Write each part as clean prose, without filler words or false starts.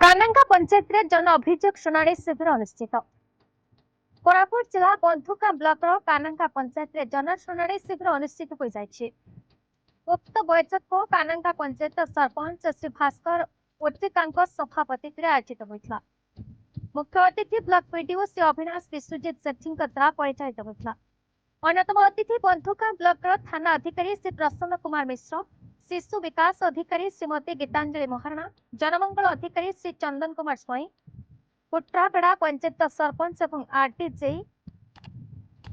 कानांगा पंचायत रे जन अभियोग शुणाणी शिविर अनुष्ठित कोरापुट जिला बंधुका ब्लॉक कानांगा पंचायत रे जन शुणाणी शिविर अनुष्ठित हो जायछि। उक्त बैठक को कानांगा पंचायत सरपंच श्री भास्कर उत्तिकांक सभापति आयोजित होता। मुख्य अतिथि ब्लॉक पीडीओ श्री अविनाश विश्वजीत सेठी द्वारा परिचालित होता। अन्यतम अतिथि बंधुका ब्लॉक थाना अधिकारी श्री प्रसन्न कुमार मिश्र, शिशु विकास अधिकारी श्रीमती गीतांजलि महारणा, जनमंगल अधिकारी श्री चंदन कुमार स्वाई, कुट्रापेड़ा पंचायत सरपंच और आरटीजे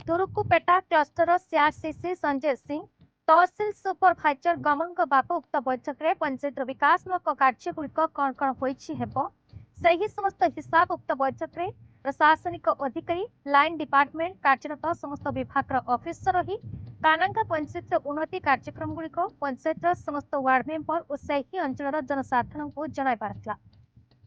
तुरुकुपेटा क्लस्टर सीआरसीसी संजय सिंह, तहसील सुपरभाइजर गमंग बाबू उक्त बैठक में पंचायत विकासमूलक कार्यगुड़िक कौन कौन होही समस्त हिसाब उक्त बैठक में प्रशासनिक अधिकारी लाइन डिपार्टमेंट कार्यरत समस्त विभाग ऑफिसर ही कानांगा पंचायत उन्नति कार्यक्रम गुड़िक पंचायत समस्त वार्ड मेंबर और सही अंचल जनसाधारण को जनाई पारा।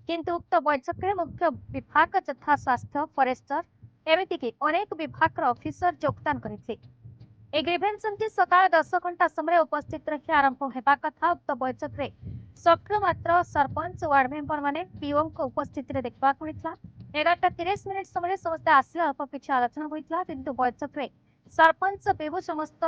किंतु उक्त बैठक में मुख्य विभाग यथा स्वास्थ्य फरेस्टर एमतीक अनेक विभाग ऑफिसर योगदान करते। ग्रीवेंस सकाल 10 घंटा समय उपस्थित रखी आरंभ होगा कथा। उक्त बैठक में सक्रिय मात्र सरपंच वार्ड मेंबर माने पीओ उपस्थित देखा मिलता। 11:30 समय समस्त आसिया अल्प किसी आलोचना होता, किंतु बैठक में सरपंच पीओ समस्त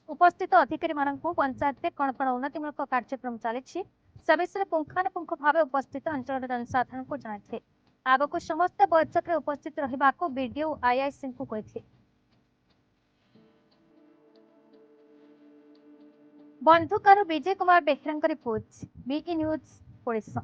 उपस्थित अधिकारी मानक पंचायत कौन कौन उन्नतिमूलक कार्यक्रम चली से विषय पुंखानुपुंख भाव उपस्थित अंचल जनसाधारण को जनाते। आगक समस्त बैठक में उपस्थित रहा बीडीओ आईआईसी को कहते। बंधुकार Vijay Kumar Behera report, BK news Odisha.